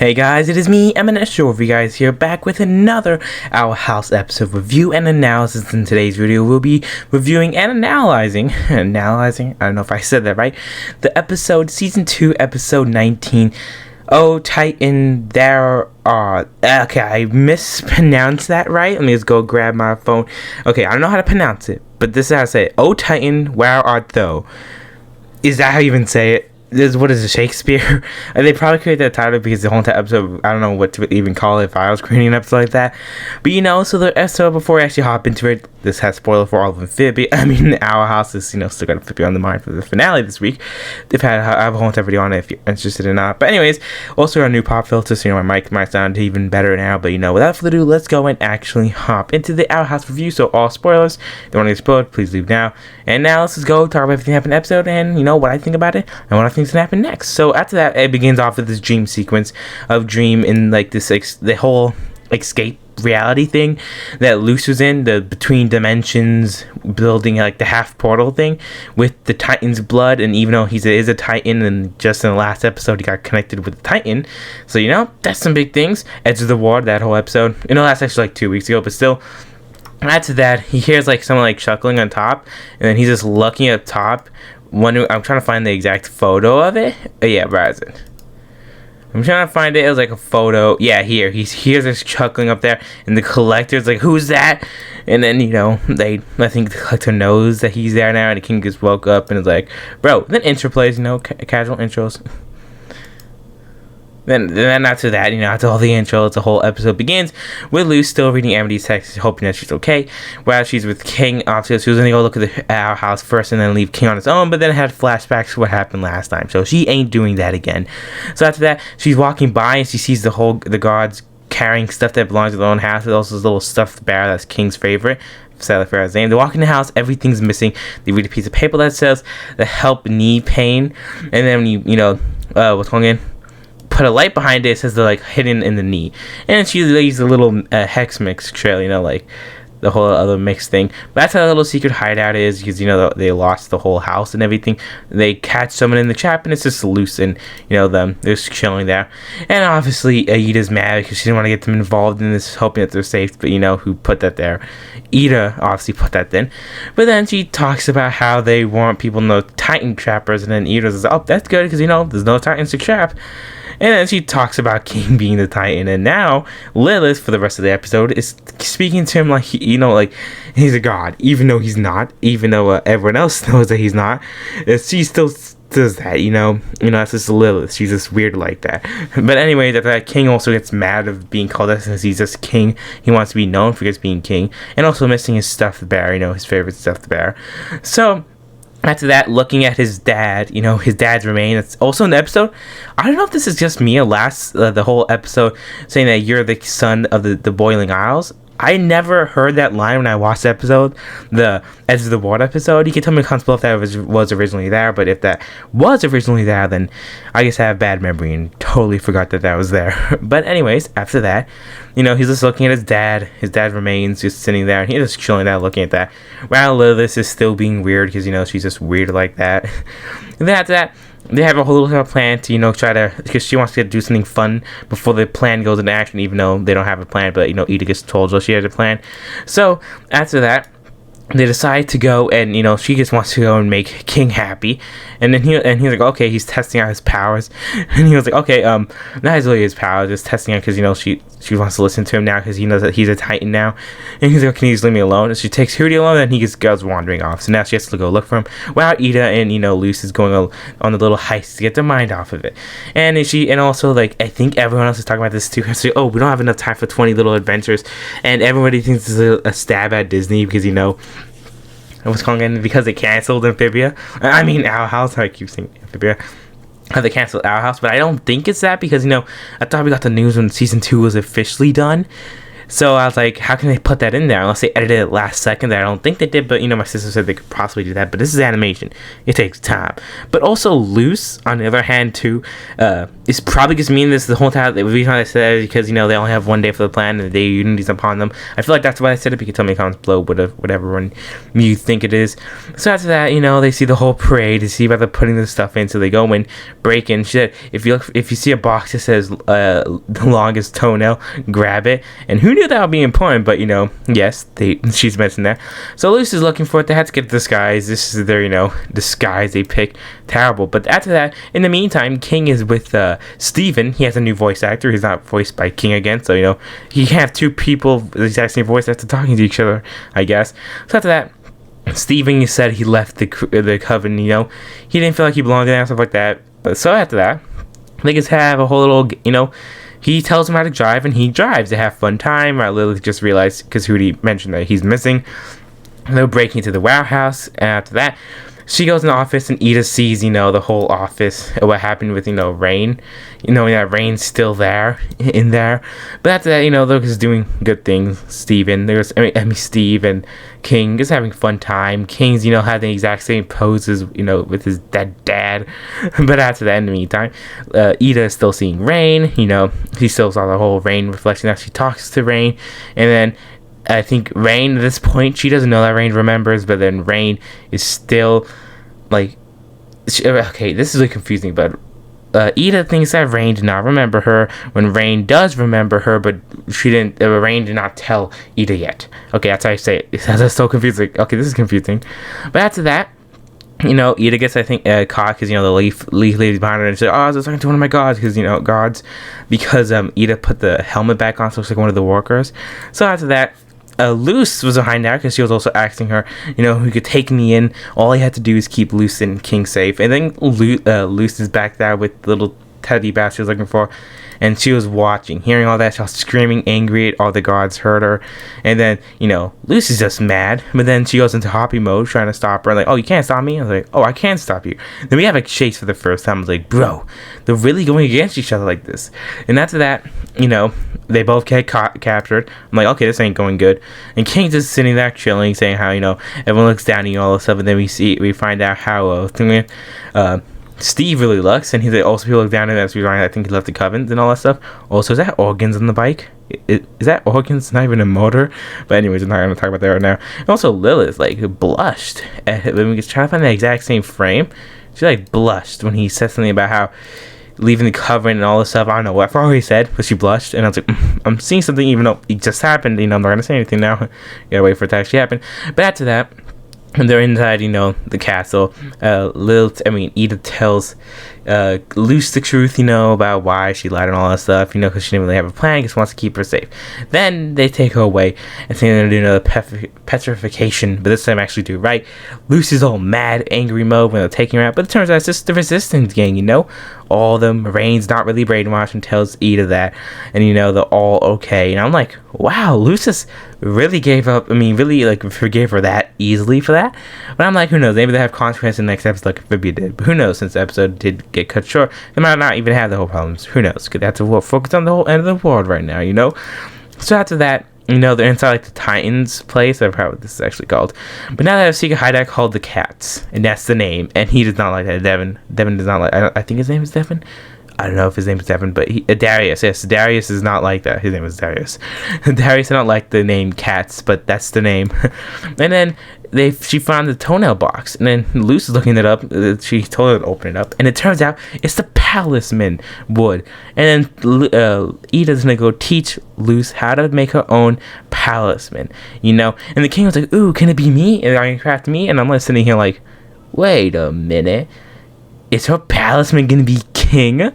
Hey guys, it is me, Eminent Shorvy guys here, back with another Our House episode review and analysis. In today's video, we'll be reviewing and analyzing, I don't know if I said that right, the episode, Season 2, Episode 19, Oh Titan, there are, okay, I mispronounced that right, let me just go grab my phone. Okay, I don't know how to pronounce it, but this is how I say it. Oh Titan, where art thou? Is that how you even say it? What is it, Shakespeare? They probably created that title because the whole entire episode, I don't know what to even call it if I was creating an episode like that. But so the episode, before I actually hop into it, this has spoiler for all of Amphibia. Our House is, still got Amphibia on the mind for the finale this week. I have a whole entire video on it if you're interested or not. But anyways, also our new pop filter, so my mic might sound even better now. But without further ado, let's go and actually hop into the Our House review. So all spoilers, don't want to get spoiled, please leave now. And now let's just go talk about everything that happened in the episode and what I think about it and what I think is gonna happen next. So after that, it begins off with this dream sequence of Dream in the whole escape reality thing that Luce was in, the between dimensions building, the half portal thing with the Titan's blood. And even though he is a Titan, and just in the last episode he got connected with the Titan, so that's some big things. Edge of the War, that whole episode, that's actually 2 weeks ago, but still. After that, he hears someone chuckling on top, and then he's just looking up top, wondering. I'm trying to find the exact photo of it. Oh, yeah, where is it? I'm trying to find it. It was a photo. Yeah, here. He hears this chuckling up there, and the collector's like, "Who's that?" And then I think the collector knows that he's there now, and the king just woke up and is like, "Bro." Then intro plays. Casual intros. Then after that, after all the intros, the whole episode begins with Luce still reading Amity's text, hoping that she's okay. While she's with King, obviously she was going to go look at Our House first and then leave King on his own, but then had flashbacks to what happened last time. So she ain't doing that again. So after that, she's walking by and she sees the guards carrying stuff that belongs to their own house. There's also this little stuffed bear that's King's favorite. Sadly for his name. They walk in the house, everything's missing. They read a piece of paper that says the help knee pain. And then when what's going on? Put a light behind it, it says they're hidden in the knee, and she uses a little hex mix trail, the whole other mix thing. But that's how the little secret hideout is, because they lost the whole house and everything. They catch someone in the trap, and it's just Luce and them. They're just chilling there, and obviously Aida's mad because she didn't want to get them involved in this, hoping that they're safe. But who put that there? Ida obviously put that in. But then she talks about how they want people to know Titan trappers, and then Ida says, "Oh, that's good because there's no Titans to trap." And then she talks about King being the Titan, and now Lilith, for the rest of the episode, is speaking to him like he's a god, even though he's not, even though everyone else knows that he's not. She still does that, that's just Lilith. She's just weird like that. But anyway, that King also gets mad of being called that since he's just king. He wants to be known for just being king, and also missing his stuffed bear, his favorite stuffed bear. So after that, looking at his dad, his dad's remains. It's also in the episode. I don't know if this is just me or the whole episode saying that you're the son of the Boiling Isles. I never heard that line when I watched the episode, the Edge of the Water episode. You can tell me in the comments below if that was originally there, but if that was originally there, then I guess I have bad memory and totally forgot that was there. But anyways, after that, he's just looking at his dad. His dad remains just sitting there, and he's just chilling there looking at that. While Lilith is still being weird because, she's just weird like that. And then after that, they have a whole little plan to, try to, because she wants to do something fun before the plan goes into action, even though they don't have a plan, but, Ida gets told she has a plan. So, after that, they decide to go and, she just wants to go and make King happy. And then he's like, okay, he's testing out his powers. And he was like, okay, not really his powers, just testing out because, she wants to listen to him now because he knows that he's a Titan now. And he's like, can you just leave me alone? And she takes Hootie alone, and he just goes wandering off. So now she has to go look for him. While Ida and, Luce is going on a little heist to get their mind off of it. And also, I think everyone else is talking about this too. So, we don't have enough time for 20 little adventures. And everybody thinks this is a stab at Disney because, what's calling in because they canceled Amphibia. Our House. I keep saying Amphibia. They canceled Our House, but I don't think it's that because I thought we got the news when season 2 was officially done. So I was like, how can they put that in there unless they edited it last second? I don't think they did, but my sister said they could possibly do that. But this is animation; it takes time. But also, Luce, on the other hand, too, is probably just meaning this the whole time. The reason I said it is because they only have one day for the plan and the day Unity's upon them. I feel like that's why I said it. But you can tell me in comments below whatever one you think it is. So after that, they see the whole parade, they see where they're putting this stuff in. So they go in, break in. She said, if you see a box that says the longest toenail, grab it. And who knew that would be important? But yes, she's mentioned that. So Luce is looking for it. They had to get a disguise. This is their disguise they pick. Terrible. But after that, in the meantime, King is with Steven. He has a new voice actor. He's not voiced by King again. So he can't have two people with the exact same voice after talking to each other, I guess. So after that, Steven said he left the coven. He didn't feel like he belonged there and stuff like that. But so after that, they just have a whole little he tells him how to drive, and he drives. They have fun time. Lilith just realized, because Hootie mentioned that he's missing. They're breaking into the warehouse, and after that, she goes in the office, and Ida sees, the whole office, what happened with, Rain. That Rain's still there, in there. But after that, they're just doing good things. Steve and King just having fun time. King's, had the exact same poses, with his dead dad. But after that, in the meantime, Ida is still seeing Rain. He still saw the whole Rain reflection as she talks to Rain. And then I think Rain, at this point, she doesn't know that Rain remembers, but then Rain is still, okay, this is really confusing, but Ida thinks that Rain did not remember her, when Rain does remember her, but Rain did not tell Ida yet. Okay, that's how I say it. That's so confusing. Okay, this is confusing. But after that, Ida gets, I think, caught because, the leaf lady behind her, and she said, I was talking to one of my gods, because, gods, because Ida put the helmet back on, so it's like one of the workers. So after that, Luce was behind that because she was also asking her, who could take me in. All he had to do is keep Luce and King safe. And then Luce is back there with the little teddy bear she was looking for. And she was watching, hearing all that. She was screaming, angry at all the gods heard her. And then, Luce is just mad. But then she goes into Hoppy mode, trying to stop her. And oh, you can't stop me? I was like, oh, I can stop you. Then we have a chase for the first time. I was like, bro, they're really going against each other like this. And after that, they both get captured. I'm like, okay, this ain't going good. And King's just sitting there chilling, saying how, everyone looks down at you, all this stuff. And then we find out how, Steve really looks, and he's like, also people look down at him as we I think he left the covens and all that stuff. Also, is that organs on the bike? Is that organs? Not even a motor. But anyways, I'm not gonna talk about that right now. And also, Lilith blushed when we was trying to find the exact same frame. She blushed when he said something about how leaving the coven and all this stuff. I don't know what he said, but she blushed, and I was like, I'm seeing something, even though it just happened. I'm not gonna say anything now. Gotta wait for it to actually happen. But after that, and they're inside, the castle. Ida tells Luce the truth, about why she lied and all that stuff, because she didn't really have a plan, just wants to keep her safe. Then they take her away and think they're going to do another petrification, but this time actually do right. Luce is all mad, angry mode when they're taking her out, but it turns out it's just the Resistance gang, all of them. Rain's not really brainwashed and tells Ida that, and they're all okay. And I'm like, wow, Lucis really gave up. Really forgave her that easily for that. But I'm like, who knows? Maybe they have consequences in the next episode, like Vivian did. But who knows? Since the episode did get cut short, they might not even have the whole problems. Who knows? Because they have to focus on the whole end of the world right now. So after that, they're inside the Titans place. I forgot what this is actually called. But now they have a secret hideout called the Cats, and that's the name. And he does not like that. Devin does not like. I think his name is Devin. I don't know if his name is Devin, but Darius. Yes, Darius is not like that. His name is Darius. Darius does not like the name Cats, but that's the name. And then she found the toenail box, and then Luce is looking it up. She told her to open it up, and it turns out it's the Palisman wood. And then Ida's gonna go teach Luce how to make her own Palisman. And the king was like, "Ooh, can it be me? And I craft me?" And I'm sitting here like, "Wait a minute." Is her Palisman gonna be king?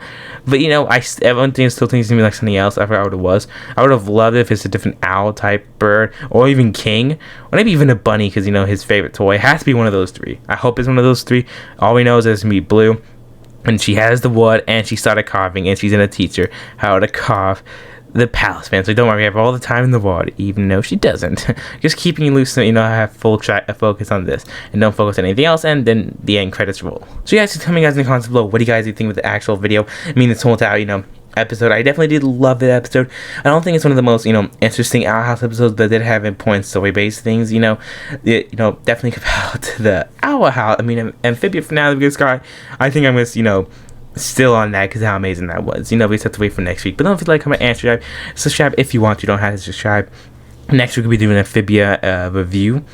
But everyone still thinks it's gonna be like something else. I forgot what it was. I would have loved it if it's a different owl type bird, or even king, or maybe even a bunny, because his favorite toy. It has to be one of those three. I hope it's one of those three. All we know is it's gonna be blue, and she has the wood, and she started carving, and she's gonna teach her how to carve the Palisman. So don't worry, we have all the time in the world, even though she doesn't. Just keeping you loose, so have full focus on this, and don't focus on anything else. And then the end credits roll. So you guys can tell me guys in the comments below, what do you guys think with the actual video? This whole time, episode. I definitely did love that episode. I don't think it's one of the most, interesting Owl House episodes, but it did have important story-based things, definitely compared to the Owl House. I mean, Amphibia finale of Good Sky, I think I'm just, still on that because how amazing that was. We just have to wait for next week. But don't forget to like, comment, and subscribe if you want. You don't have to subscribe. Next week we'll be doing an Amphibia review.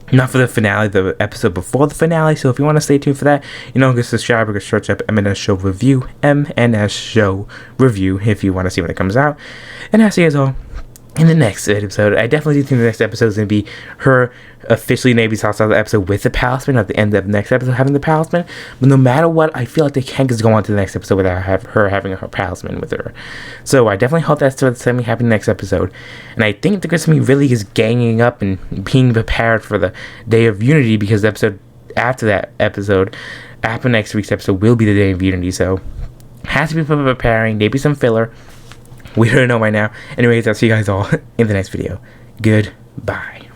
Not for the finale, the episode before the finale. So if you want to stay tuned for that, go subscribe or go search up MNS Show Review, MNS Show Review, if you want to see when it comes out. And I'll see you guys all in the next episode. I definitely think the next episode is going to be her officially Navy's House episode with the Palisman at the end of the next episode having the Palisman. But no matter what, I feel like they can't just go on to the next episode without her having her Palisman with her. So I definitely hope that's what's going to happen in the next episode. And I think the Christmas really is ganging up and being prepared for the Day of Unity, because the episode after that episode, after next week's episode, will be the Day of Unity. So has to be preparing, maybe some filler. We don't know right now. Anyways, I'll see you guys all in the next video. Goodbye.